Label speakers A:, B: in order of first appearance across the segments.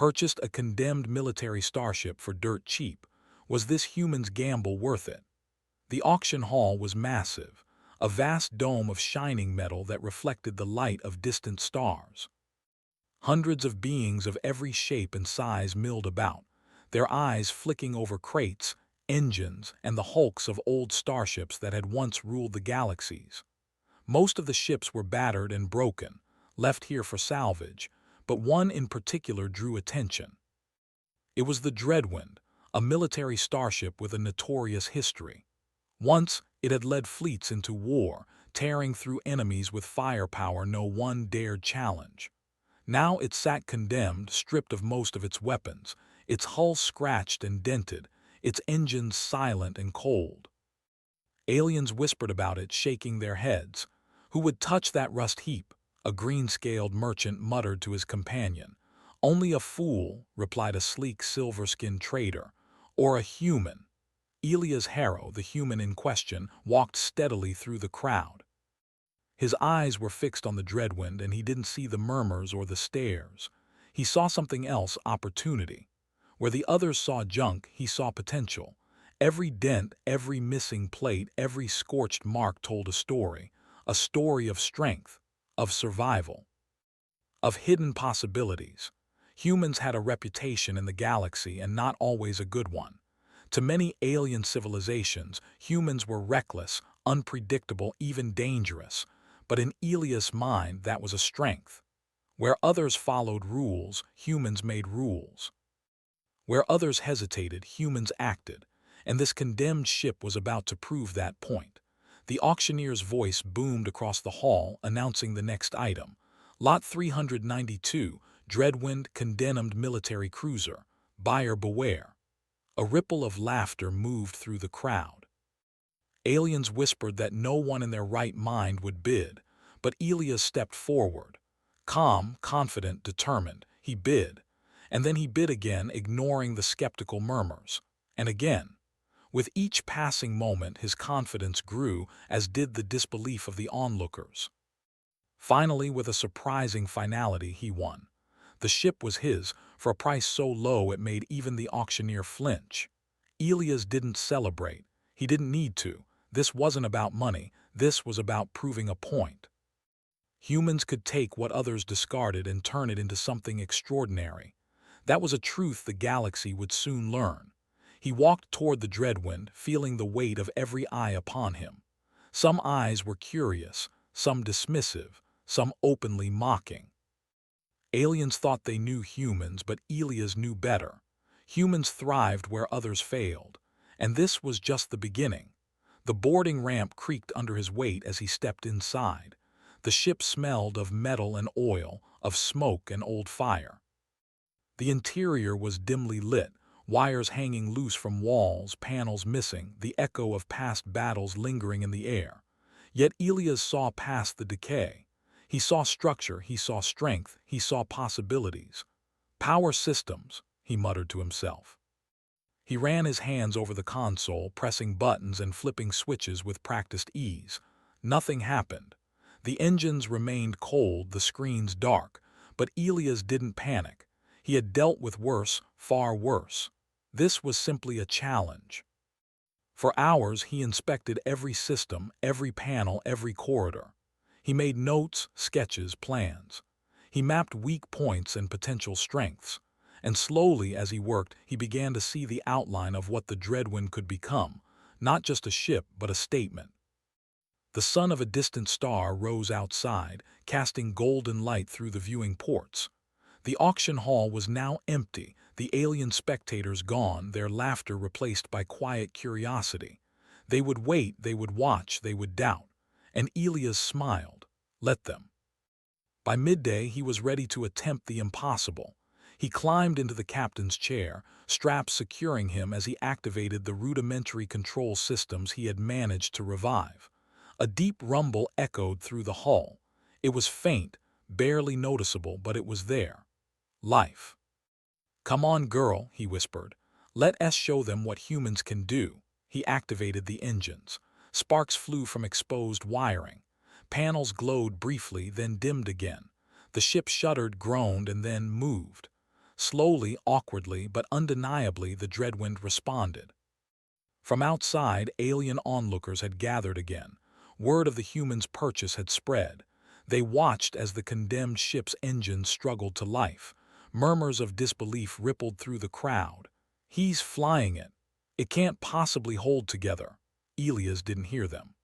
A: purchased a condemned military starship for dirt cheap. Was this human's gamble worth it? The auction hall was massive, a vast dome of shining metal that reflected the light of distant stars. Hundreds of beings of every shape and size milled about, their eyes flicking over crates, engines, and the hulks of old starships that had once ruled the galaxies. Most of the ships were battered and broken, left here for salvage, but one in particular drew attention. It was the Dreadwind, a military starship with a notorious history. Once, it had led fleets into war, tearing through enemies with firepower no one dared challenge. Now it sat condemned, stripped of most of its weapons, its hull scratched and dented, its engines silent and cold. Aliens whispered about it, shaking their heads. Who would touch that rust heap? A green-scaled merchant muttered to his companion. Only a fool, replied a sleek silver-skinned trader, or a human. Elias Harrow, the human in question, walked steadily through the crowd. His eyes were fixed on the Dreadwind, and he didn't see the murmurs or the stares. He saw something else, opportunity. Where the others saw junk, he saw potential. Every dent, every missing plate, every scorched mark told a story of strength, of survival, of hidden possibilities. Humans had a reputation in the galaxy, and not always a good one. To many alien civilizations, humans were reckless, unpredictable, even dangerous. But in Elias' mind, that was a strength. Where others followed rules, humans made rules. Where others hesitated, humans acted. And this condemned ship was about to prove that point. The auctioneer's voice boomed across the hall, announcing the next item. Lot 392, Dreadwind Condemned Military Cruiser. Buyer beware. A ripple of laughter moved through the crowd. Aliens whispered that no one in their right mind would bid, but Elias stepped forward. Calm, confident, determined, he bid. And then he bid again, ignoring the skeptical murmurs. And again. With each passing moment, his confidence grew, as did the disbelief of the onlookers. Finally, with a surprising finality, he won. The ship was his, for a price so low it made even the auctioneer flinch. Elias didn't celebrate. He didn't need to. This wasn't about money. This was about proving a point. Humans could take what others discarded and turn it into something extraordinary. That was a truth the galaxy would soon learn. He walked toward the Dreadwind, feeling the weight of every eye upon him. Some eyes were curious, some dismissive, some openly mocking. Aliens thought they knew humans, but Elias knew better. Humans thrived where others failed. And this was just the beginning. The boarding ramp creaked under his weight as he stepped inside. The ship smelled of metal and oil, of smoke and old fire. The interior was dimly lit, wires hanging loose from walls, panels missing, the echo of past battles lingering in the air. Yet Elias saw past the decay. He saw structure, he saw strength, he saw possibilities. Power systems, he muttered to himself. He ran his hands over the console, pressing buttons and flipping switches with practiced ease. Nothing happened. The engines remained cold, the screens dark, but Elias didn't panic. He had dealt with worse, far worse. This was simply a challenge. For hours he inspected every system, every panel, every corridor. He made notes, sketches, plans. He mapped weak points and potential strengths. And slowly, as he worked, he began to see the outline of what the Dreadwind could become, not just a ship, but a statement. The sun of a distant star rose outside, casting golden light through the viewing ports. The auction hall was now empty, the alien spectators gone, their laughter replaced by quiet curiosity. They would wait, they would watch, they would doubt. And Elias smiled. Let them. By midday, he was ready to attempt the impossible. He climbed into the captain's chair, straps securing him as he activated the rudimentary control systems he had managed to revive. A deep rumble echoed through the hull. It was faint, barely noticeable, but it was there. Life. Come on, girl, he whispered. Let us show them what humans can do. He activated the engines. Sparks flew from exposed wiring. Panels glowed briefly, then dimmed again. The ship shuddered, groaned, and then moved. Slowly, awkwardly, but undeniably, the Dreadwind responded. From outside, alien onlookers had gathered again. Word of the humans' purchase had spread. They watched as the condemned ship's engines struggled to life. Murmurs of disbelief rippled through the crowd. "He's flying it. It can't possibly hold together." Elias didn't hear them.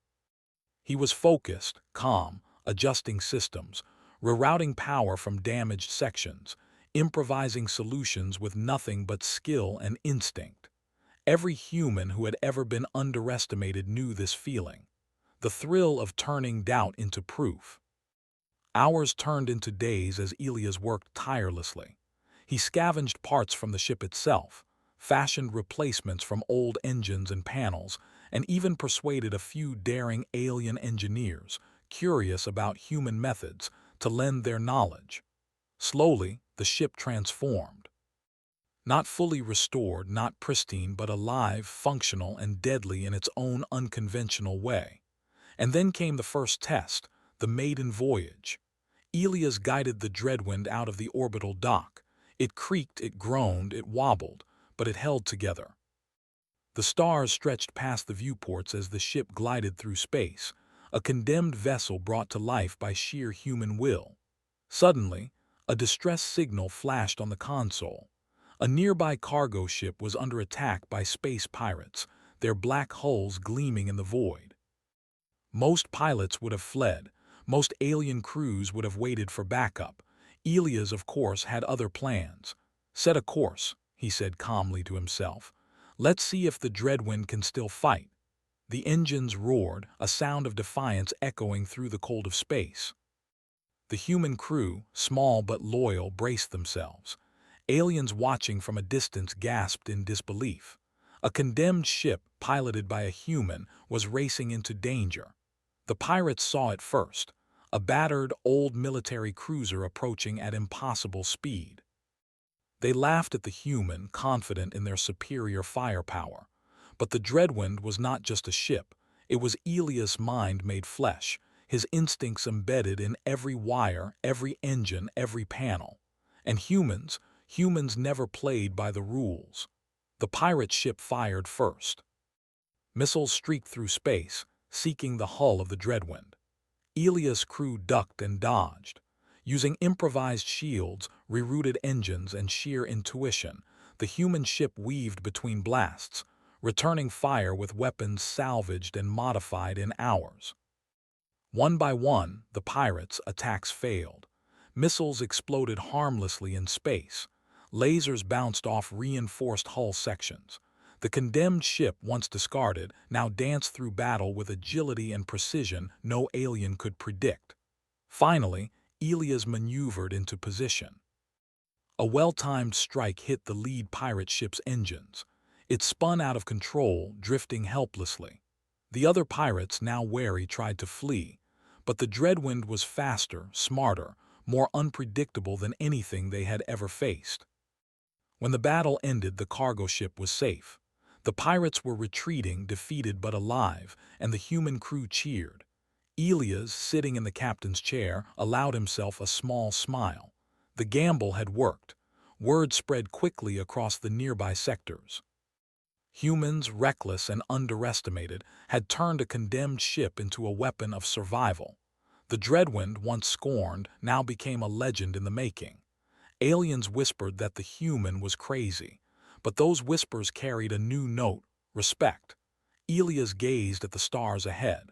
A: He was focused, calm, adjusting systems, rerouting power from damaged sections, improvising solutions with nothing but skill and instinct. Every human who had ever been underestimated knew this feeling, the thrill of turning doubt into proof. Hours turned into days as Elias worked tirelessly. He scavenged parts from the ship itself, fashioned replacements from old engines and panels, and even persuaded a few daring alien engineers, curious about human methods, to lend their knowledge. Slowly, the ship transformed. Not fully restored, not pristine, but alive, functional, and deadly in its own unconventional way. And then came the first test, the maiden voyage. Elias guided the Dreadwind out of the orbital dock. It creaked, it groaned, it wobbled, but it held together. The stars stretched past the viewports as the ship glided through space, a condemned vessel brought to life by sheer human will. Suddenly, a distress signal flashed on the console. A nearby cargo ship was under attack by space pirates, their black hulls gleaming in the void. Most pilots would have fled. Most alien crews would have waited for backup. Elias, of course, had other plans. "Set a course," he said calmly to himself. "Let's see if the Dreadwind can still fight." The engines roared, a sound of defiance echoing through the cold of space. The human crew, small but loyal, braced themselves. Aliens watching from a distance gasped in disbelief. A condemned ship, piloted by a human, was racing into danger. The pirates saw it first, a battered, old military cruiser approaching at impossible speed. They laughed at the human, confident in their superior firepower. But the Dreadwind was not just a ship. It was Elias' mind made flesh, his instincts embedded in every wire, every engine, every panel. And humans never played by the rules. The pirate ship fired first. Missiles streaked through space, seeking the hull of the Dreadwind. Elias' crew ducked and dodged. Using improvised shields, rerouted engines, and sheer intuition, the human ship weaved between blasts, returning fire with weapons salvaged and modified in hours. One by one, the pirates' attacks failed. Missiles exploded harmlessly in space. Lasers bounced off reinforced hull sections. The condemned ship, once discarded, now danced through battle with agility and precision no alien could predict. Finally, Elias maneuvered into position. A well-timed strike hit the lead pirate ship's engines. It spun out of control, drifting helplessly. The other pirates, now wary, tried to flee, but the Dreadwind was faster, smarter, more unpredictable than anything they had ever faced. When the battle ended, the cargo ship was safe. The pirates were retreating, defeated but alive, and the human crew cheered. Elias, sitting in the captain's chair, allowed himself a small smile. The gamble had worked. Word spread quickly across the nearby sectors. Humans, reckless and underestimated, had turned a condemned ship into a weapon of survival. The Dreadwind, once scorned, now became a legend in the making. Aliens whispered that the human was crazy, but those whispers carried a new note: respect. Elias gazed at the stars ahead.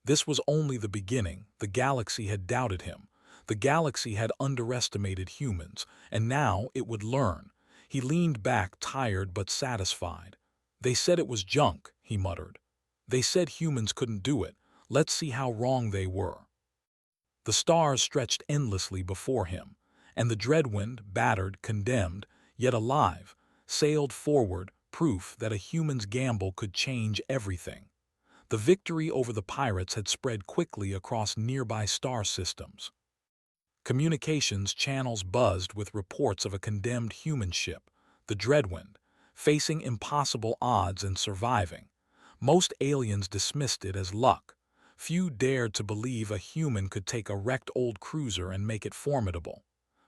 A: This was only the beginning. The galaxy had doubted him. The galaxy had underestimated humans, and now it would learn. He leaned back, tired but satisfied. "They said it was junk," he muttered. "They said humans couldn't do it. Let's see how wrong they were." The stars stretched endlessly before him, and the Dreadwind, battered, condemned, yet alive, sailed forward, proof that a human's gamble could change everything. The victory over the pirates had spread quickly across nearby star systems. Communications channels buzzed with reports of a condemned human ship, the Dreadwind, facing impossible odds and surviving. Most aliens dismissed it as luck. Few dared to believe a human could take a wrecked old cruiser and make it formidable.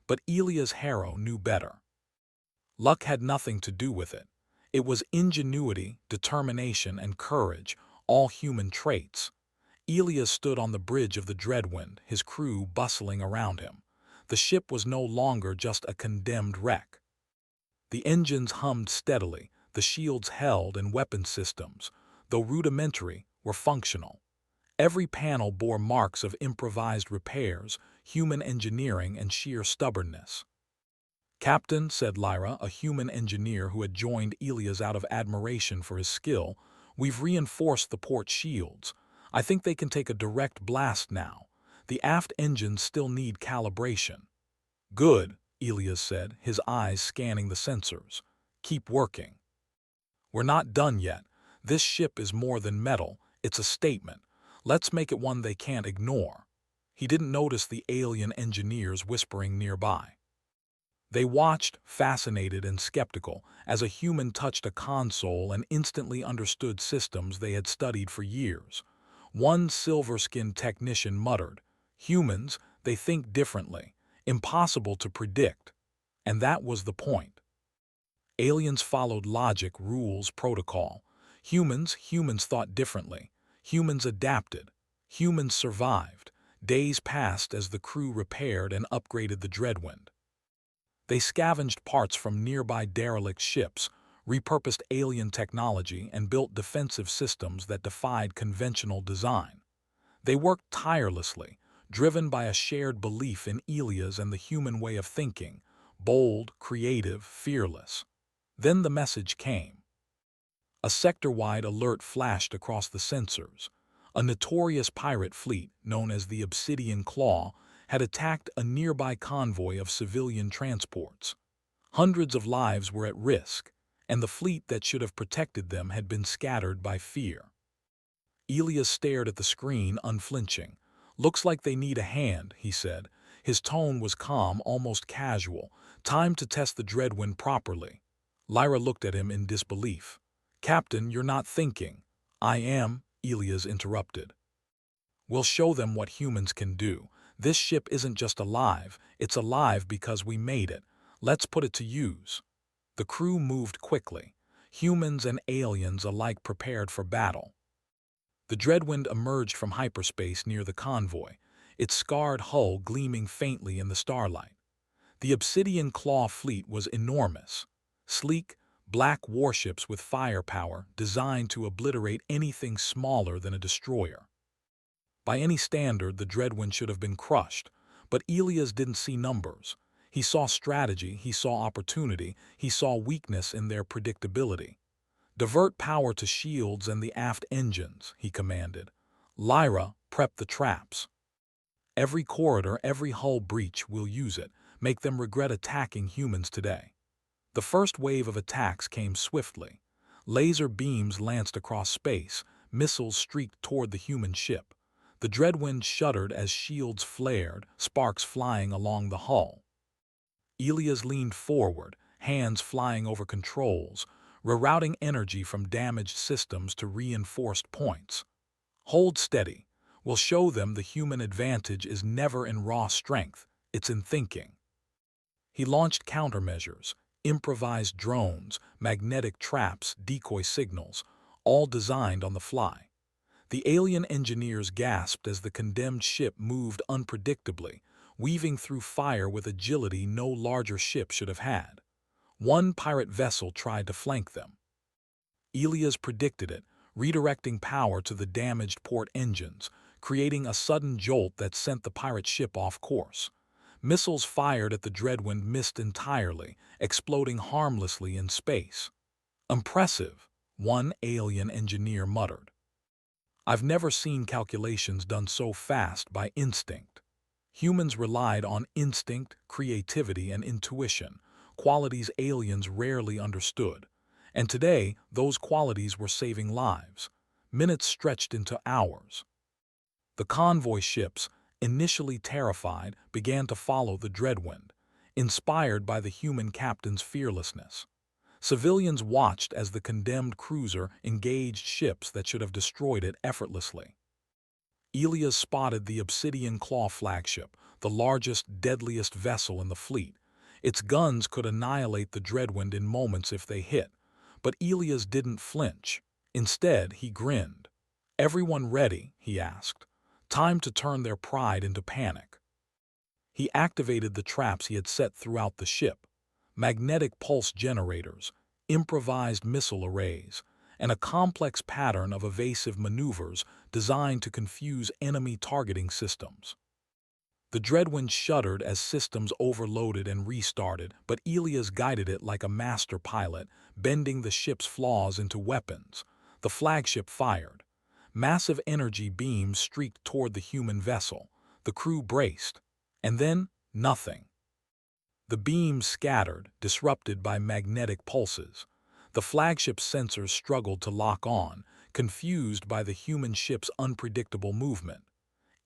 A: But Elia's hero knew better. Luck had nothing to do with it. It was ingenuity, determination, and courage, all human traits. Elia stood on the bridge of the Dreadwind, his crew bustling around him. The ship was no longer just a condemned wreck. The engines hummed steadily, the shields held, and weapon systems, though rudimentary, were functional. Every panel bore marks of improvised repairs, human engineering, and sheer stubbornness. "Captain," said Lyra, a human engineer who had joined Elias out of admiration for his skill, "we've reinforced the port shields. I think they can take a direct blast now. The aft engines still need calibration." "Good," Elias said, his eyes scanning the sensors. "Keep working." "We're not done yet. This ship is more than metal, it's a statement. Let's make it one they can't ignore." He didn't notice the alien engineers whispering nearby. They watched, fascinated and skeptical, as a human touched a console and instantly understood systems they had studied for years. One silver-skinned technician muttered, "Humans, they think differently. Impossible to predict." And that was the point. Aliens followed logic, rules, protocol. Humans thought differently. Humans adapted. Humans survived. Days passed as the crew repaired and upgraded the Dreadwind. They scavenged parts from nearby derelict ships, repurposed alien technology, and built defensive systems that defied conventional design. They worked tirelessly, driven by a shared belief in Elias and the human way of thinking, bold, creative, fearless. Then the message came. A sector-wide alert flashed across the sensors. A notorious pirate fleet, known as the Obsidian Claw, had attacked a nearby convoy of civilian transports. Hundreds of lives were at risk, and the fleet that should have protected them had been scattered by fear. Elias stared at the screen, unflinching. "Looks like they need a hand," he said. His tone was calm, almost casual. "Time to test the Dreadwind properly." Lyra looked at him in disbelief. "Captain, you're not thinking." "I am," Elias interrupted. "We'll show them what humans can do. This ship isn't just alive, it's alive because we made it. Let's put it to use." The crew moved quickly. Humans and aliens alike prepared for battle. The Dreadwind emerged from hyperspace near the convoy, its scarred hull gleaming faintly in the starlight. The Obsidian Claw fleet was enormous. Sleek, black warships with firepower designed to obliterate anything smaller than a destroyer. By any standard, the Dreadwind should have been crushed, but Elias didn't see numbers. He saw strategy, he saw opportunity, he saw weakness in their predictability. "Divert power to shields and the aft engines," he commanded. "Lyra, prep the traps. Every corridor, every hull breach, will use it. Make them regret attacking humans today." The first wave of attacks came swiftly. Laser beams lanced across space, missiles streaked toward the human ship. The Dreadwind shuddered as shields flared, sparks flying along the hull. Elias leaned forward, hands flying over controls, rerouting energy from damaged systems to reinforced points. "Hold steady. We'll show them the human advantage is never in raw strength, it's in thinking." He launched countermeasures, improvised drones, magnetic traps, decoy signals, all designed on the fly. The alien engineers gasped as the condemned ship moved unpredictably, weaving through fire with agility no larger ship should have had. One pirate vessel tried to flank them. Elias predicted it, redirecting power to the damaged port engines, creating a sudden jolt that sent the pirate ship off course. Missiles fired at the Dreadwind missed entirely, exploding harmlessly in space. "Impressive," one alien engineer muttered. "I've never seen calculations done so fast by instinct." Humans relied on instinct, creativity, and intuition, qualities aliens rarely understood. And today, those qualities were saving lives. Minutes stretched into hours. The convoy ships, initially terrified, began to follow the Dreadwind, inspired by the human captain's fearlessness. Civilians watched as the condemned cruiser engaged ships that should have destroyed it effortlessly. Elias spotted the Obsidian Claw flagship, the largest, deadliest vessel in the fleet. Its guns could annihilate the Dreadwind in moments if they hit. But Elias didn't flinch. Instead, he grinned. "Everyone ready?" he asked. "Time to turn their pride into panic." He activated the traps he had set throughout the ship: magnetic pulse generators, improvised missile arrays, and a complex pattern of evasive maneuvers designed to confuse enemy targeting systems. The Dreadwind shuddered as systems overloaded and restarted, but Elias guided it like a master pilot, bending the ship's flaws into weapons. The flagship fired. Massive energy beams streaked toward the human vessel. The crew braced. And then, nothing. The beams scattered, disrupted by magnetic pulses. The flagship's sensors struggled to lock on, confused by the human ship's unpredictable movement.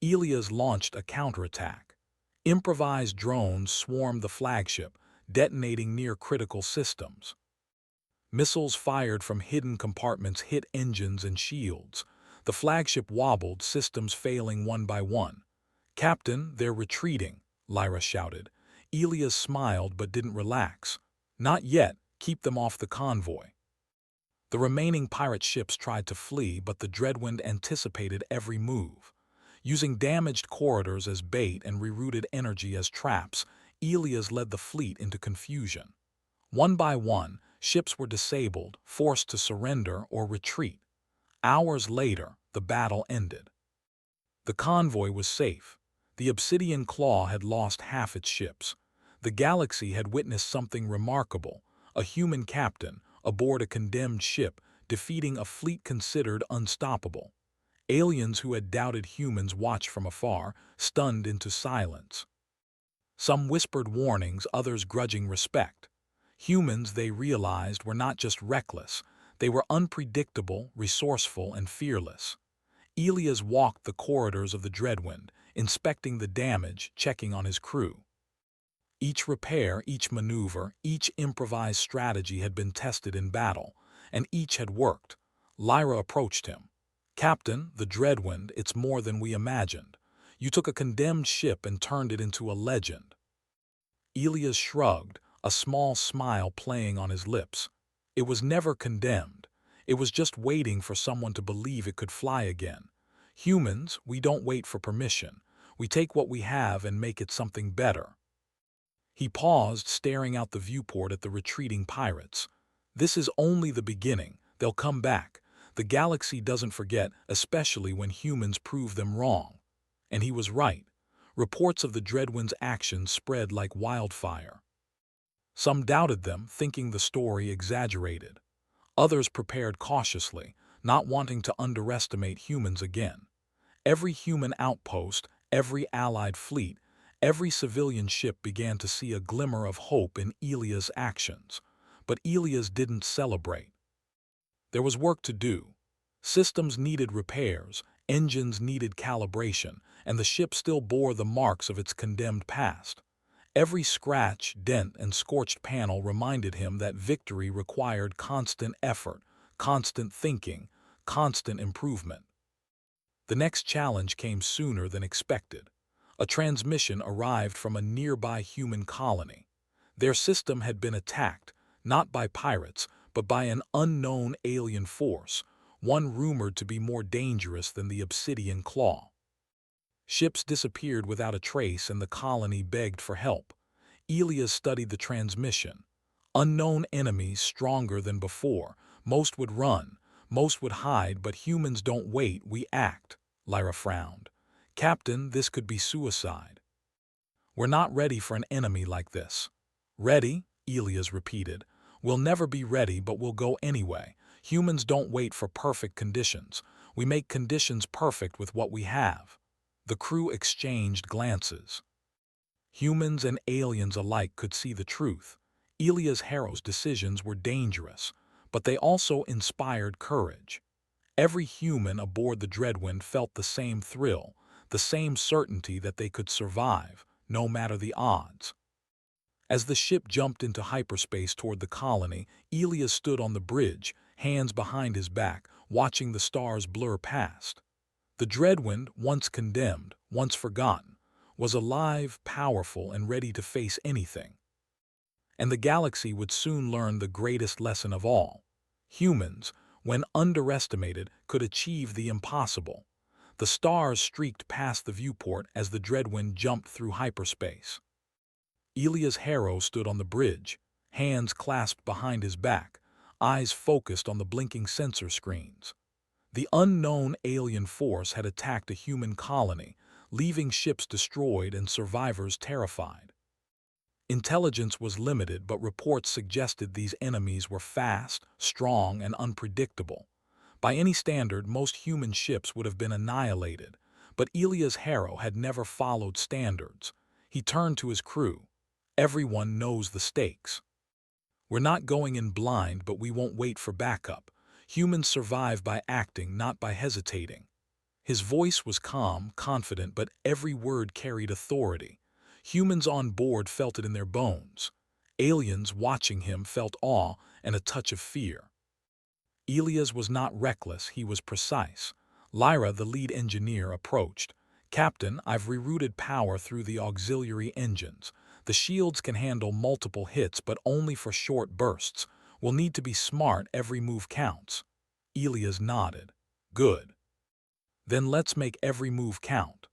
A: Elias launched a counterattack. Improvised drones swarmed the flagship, detonating near critical systems. Missiles fired from hidden compartments hit engines and shields. The flagship wobbled, systems failing one by one. "Captain, they're retreating," Lyra shouted. Elias smiled but didn't relax. "Not yet. Keep them off the convoy." The remaining pirate ships tried to flee, but the Dreadwind anticipated every move. Using damaged corridors as bait and rerouted energy as traps, Elias led the fleet into confusion. One by one, ships were disabled, forced to surrender or retreat. Hours later, the battle ended. The convoy was safe. The Obsidian Claw had lost half its ships. The galaxy had witnessed something remarkable: a human captain, aboard a condemned ship, defeating a fleet considered unstoppable. Aliens who had doubted humans watched from afar, stunned into silence. Some whispered warnings, others grudging respect. Humans, they realized, were not just reckless. They were unpredictable, resourceful, and fearless. Elias walked the corridors of the Dreadwind, inspecting the damage, checking on his crew. Each repair, each maneuver, each improvised strategy had been tested in battle, and each had worked. Lyra approached him. "Captain, the Dreadwind, it's more than we imagined. You took a condemned ship and turned it into a legend." Elias shrugged, a small smile playing on his lips. "It was never condemned. It was just waiting for someone to believe it could fly again. Humans, we don't wait for permission. We take what we have and make it something better." He paused, staring out the viewport at the retreating pirates. "This is only the beginning. They'll come back. The galaxy doesn't forget, especially when humans prove them wrong." And he was right. Reports of the Dreadwind's actions spread like wildfire. Some doubted them, thinking the story exaggerated. Others prepared cautiously, not wanting to underestimate humans again. Every human outpost, every allied fleet, every civilian ship began to see a glimmer of hope in Elias' actions. But Elias didn't celebrate. There was work to do. Systems needed repairs, engines needed calibration, and the ship still bore the marks of its condemned past. Every scratch, dent, and scorched panel reminded him that victory required constant effort, constant thinking, constant improvement. The next challenge came sooner than expected. A transmission arrived from a nearby human colony. Their system had been attacked, not by pirates, but by an unknown alien force, one rumored to be more dangerous than the Obsidian Claw. Ships disappeared without a trace, and the colony begged for help. Elias studied the transmission. Unknown enemies stronger than before. Most would run, most would hide, but humans don't wait, we act. Lyra frowned. "Captain, this could be suicide." "We're not ready for an enemy like this." "Ready?" Elias repeated. "We'll never be ready, but we'll go anyway. Humans don't wait for perfect conditions. We make conditions perfect with what we have." The crew exchanged glances. Humans and aliens alike could see the truth. Elias Harrow's decisions were dangerous, but they also inspired courage. Every human aboard the Dreadwind felt the same thrill, the same certainty that they could survive, no matter the odds. As the ship jumped into hyperspace toward the colony, Elias stood on the bridge, hands behind his back, watching the stars blur past. The Dreadwind, once condemned, once forgotten, was alive, powerful, and ready to face anything. And the galaxy would soon learn the greatest lesson of all. Humans, when underestimated, could achieve the impossible. The stars streaked past the viewport as the Dreadwind jumped through hyperspace. Elia's Harrow stood on the bridge, hands clasped behind his back, eyes focused on the blinking sensor screens. The unknown alien force had attacked a human colony, leaving ships destroyed and survivors terrified. Intelligence was limited, but reports suggested these enemies were fast, strong, and unpredictable. By any standard, most human ships would have been annihilated, but Elia's Harrow had never followed standards. He turned to his crew. Everyone knows the stakes. We're not going in blind, but we won't wait for backup. Humans survive by acting, not by hesitating. His voice was calm, confident, but every word carried authority. Humans on board felt it in their bones. Aliens watching him felt awe and a touch of fear. Elias was not reckless, he was precise. Lyra, the lead engineer, approached. "Captain, I've rerouted power through the auxiliary engines. The shields can handle multiple hits, but only for short bursts. We'll need to be smart, every move counts." Elias nodded. "Good. Then let's make every move count."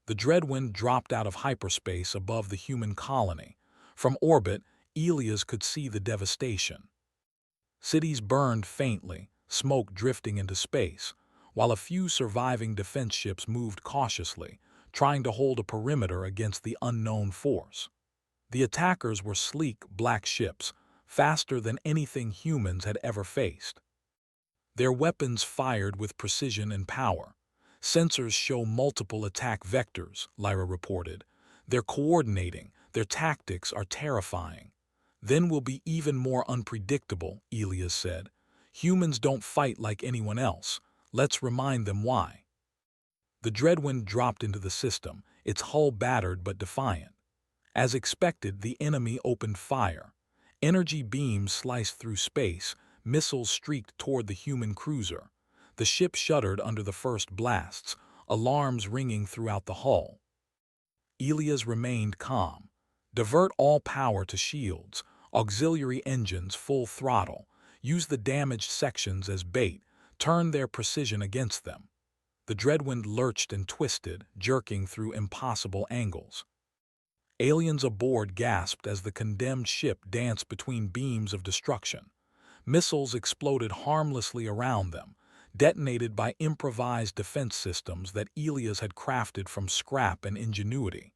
A: The Dreadwind dropped out of hyperspace above the human colony. From orbit, Elias could see the devastation. Cities burned faintly, smoke drifting into space, while a few surviving defense ships moved cautiously, trying to hold a perimeter against the unknown force. The attackers were sleek, black ships, faster than anything humans had ever faced. Their weapons fired with precision and power. "Sensors show multiple attack vectors," Lyra reported. "They're coordinating, their tactics are terrifying." "Then we'll be even more unpredictable," Elias said. "Humans don't fight like anyone else. Let's remind them why." The Dreadwind dropped into the system, its hull battered but defiant. As expected, the enemy opened fire. Energy beams sliced through space, missiles streaked toward the human cruiser. The ship shuddered under the first blasts, alarms ringing throughout the hull. Elias remained calm. "Divert all power to shields, auxiliary engines full throttle, use the damaged sections as bait, turn their precision against them." The Dreadwind lurched and twisted, jerking through impossible angles. Aliens aboard gasped as the condemned ship danced between beams of destruction. Missiles exploded harmlessly around them, detonated by improvised defense systems that Elias had crafted from scrap and ingenuity.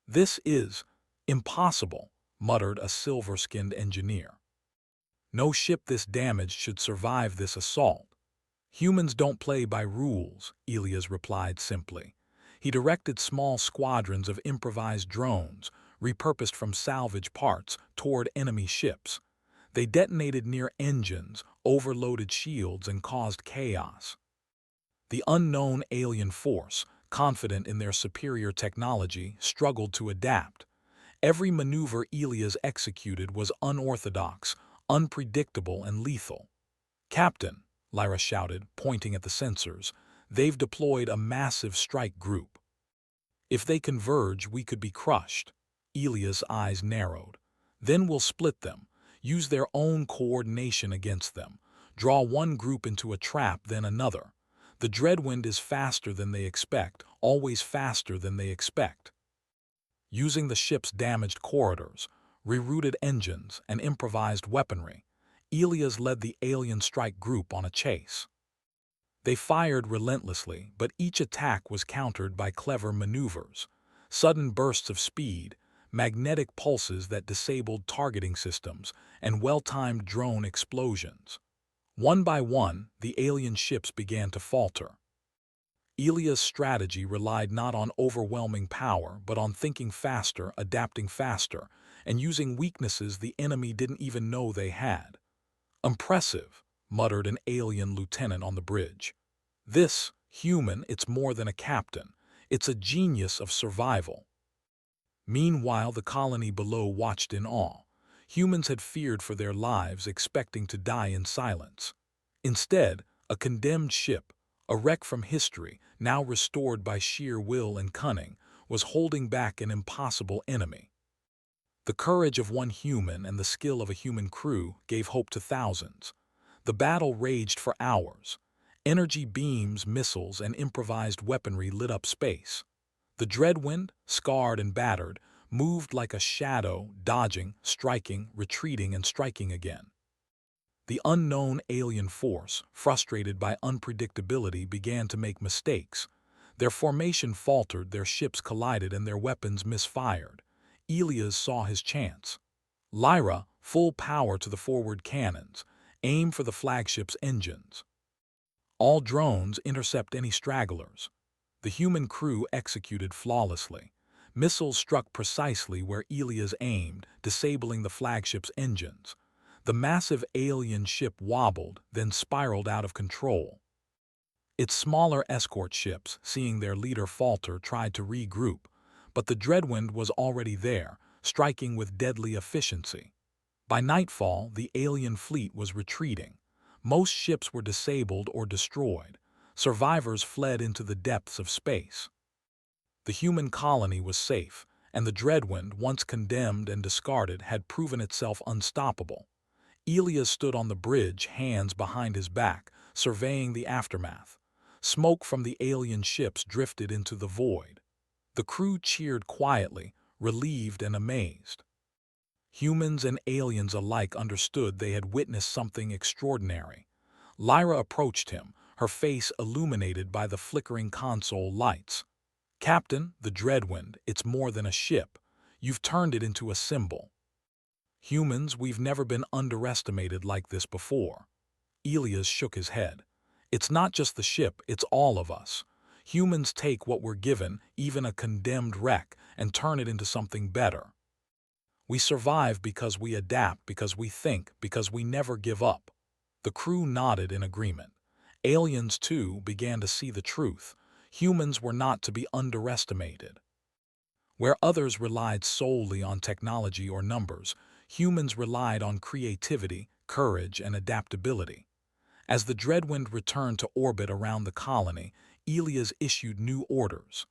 A: "This is impossible," muttered a silver-skinned engineer. "No ship this damaged should survive this assault." "Humans don't play by rules," Elias replied simply. He directed small squadrons of improvised drones, repurposed from salvage parts, toward enemy ships. They detonated near engines, overloaded shields, and caused chaos. The unknown alien force, confident in their superior technology, struggled to adapt. Every maneuver Elias executed was unorthodox, unpredictable, and lethal. "Captain," Lyra shouted, pointing at the sensors, "they've deployed a massive strike group. If they converge, we could be crushed." Elias' eyes narrowed. "Then we'll split them, use their own coordination against them, draw one group into a trap, then another. The Dreadwind is faster than they expect, always faster than they expect." Using the ship's damaged corridors, rerouted engines, and improvised weaponry, Elias led the alien strike group on a chase. They fired relentlessly, but each attack was countered by clever maneuvers. Sudden bursts of speed, magnetic pulses that disabled targeting systems, and well-timed drone explosions. One by one, the alien ships began to falter. Elia's strategy relied not on overwhelming power, but on thinking faster, adapting faster, and using weaknesses the enemy didn't even know they had. "Impressive," muttered an alien lieutenant on the bridge. "This, human, it's more than a captain. It's a genius of survival." Meanwhile, the colony below watched in awe. Humans had feared for their lives, expecting to die in silence. Instead, a condemned ship, a wreck from history, now restored by sheer will and cunning, was holding back an impossible enemy. The courage of one human and the skill of a human crew gave hope to thousands. The battle raged for hours. Energy beams, missiles, and improvised weaponry lit up space. The Dreadwind, scarred and battered, moved like a shadow, dodging, striking, retreating, and striking again. The unknown alien force, frustrated by unpredictability, began to make mistakes. Their formation faltered, their ships collided, and their weapons misfired. Elias saw his chance. Lyra, full power to the forward cannons, aim for the flagship's engines. All drones intercept any stragglers. The human crew executed flawlessly. Missiles struck precisely where Elias aimed, disabling the flagship's engines. The massive alien ship wobbled, then spiraled out of control. Its smaller escort ships, seeing their leader falter, tried to regroup, but the Dreadwind was already there, striking with deadly efficiency. By nightfall, the alien fleet was retreating. Most ships were disabled or destroyed. Survivors fled into the depths of space. The human colony was safe, and the Dreadwind, once condemned and discarded, had proven itself unstoppable. Elias stood on the bridge, hands behind his back, surveying the aftermath. Smoke from the alien ships drifted into the void. The crew cheered quietly, relieved and amazed. Humans and aliens alike understood they had witnessed something extraordinary. Lyra approached him, her face illuminated by the flickering console lights. "Captain, the Dreadwind, it's more than a ship. You've turned it into a symbol." "Humans, we've never been underestimated like this before." Elias shook his head. "It's not just the ship, it's all of us. Humans take what we're given, even a condemned wreck, and turn it into something better. We survive because we adapt, because we think, because we never give up." The crew nodded in agreement. Aliens, too, began to see the truth. Humans were not to be underestimated. Where others relied solely on technology or numbers, humans relied on creativity, courage, and adaptability. As the Dreadwind returned to orbit around the colony, Elias issued new orders.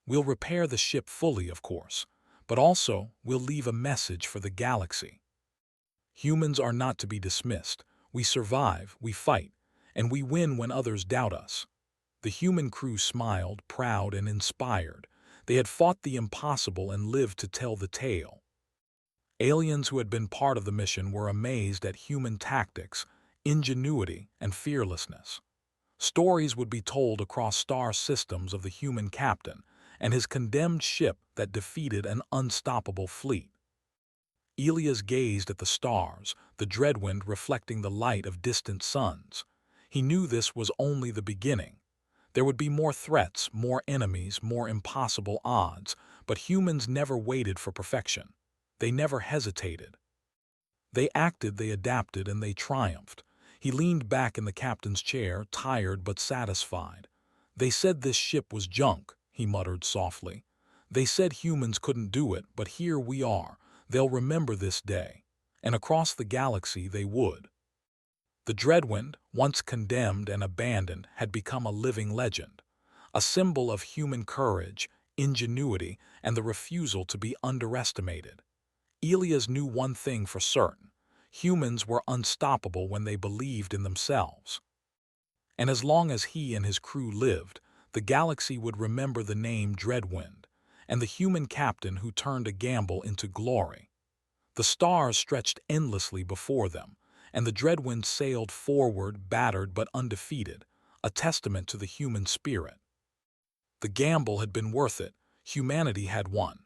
A: "We'll repair the ship fully, of course, but also we'll leave a message for the galaxy. Humans are not to be dismissed. We survive, we fight, and we win when others doubt us." The human crew smiled, proud and inspired. They had fought the impossible and lived to tell the tale. Aliens who had been part of the mission were amazed at human tactics, ingenuity, and fearlessness. Stories would be told across star systems of the human captain and his condemned ship that defeated an unstoppable fleet. Elias gazed at the stars, the Dreadwind reflecting the light of distant suns. He knew this was only the beginning. There would be more threats, more enemies, more impossible odds, but humans never waited for perfection. They never hesitated. They acted, they adapted, and they triumphed. He leaned back in the captain's chair, tired but satisfied. "They said this ship was junk," he muttered softly. "They said humans couldn't do it, but here we are. They'll remember this day." And across the galaxy they would. The Dreadwind, once condemned and abandoned, had become a living legend, a symbol of human courage, ingenuity, and the refusal to be underestimated. Elias knew one thing for certain: humans were unstoppable when they believed in themselves. And as long as he and his crew lived, the galaxy would remember the name Dreadwind, and the human captain who turned a gamble into glory. The stars stretched endlessly before them, and the Dreadwind sailed forward, battered but undefeated, a testament to the human spirit. The gamble had been worth it. Humanity had won.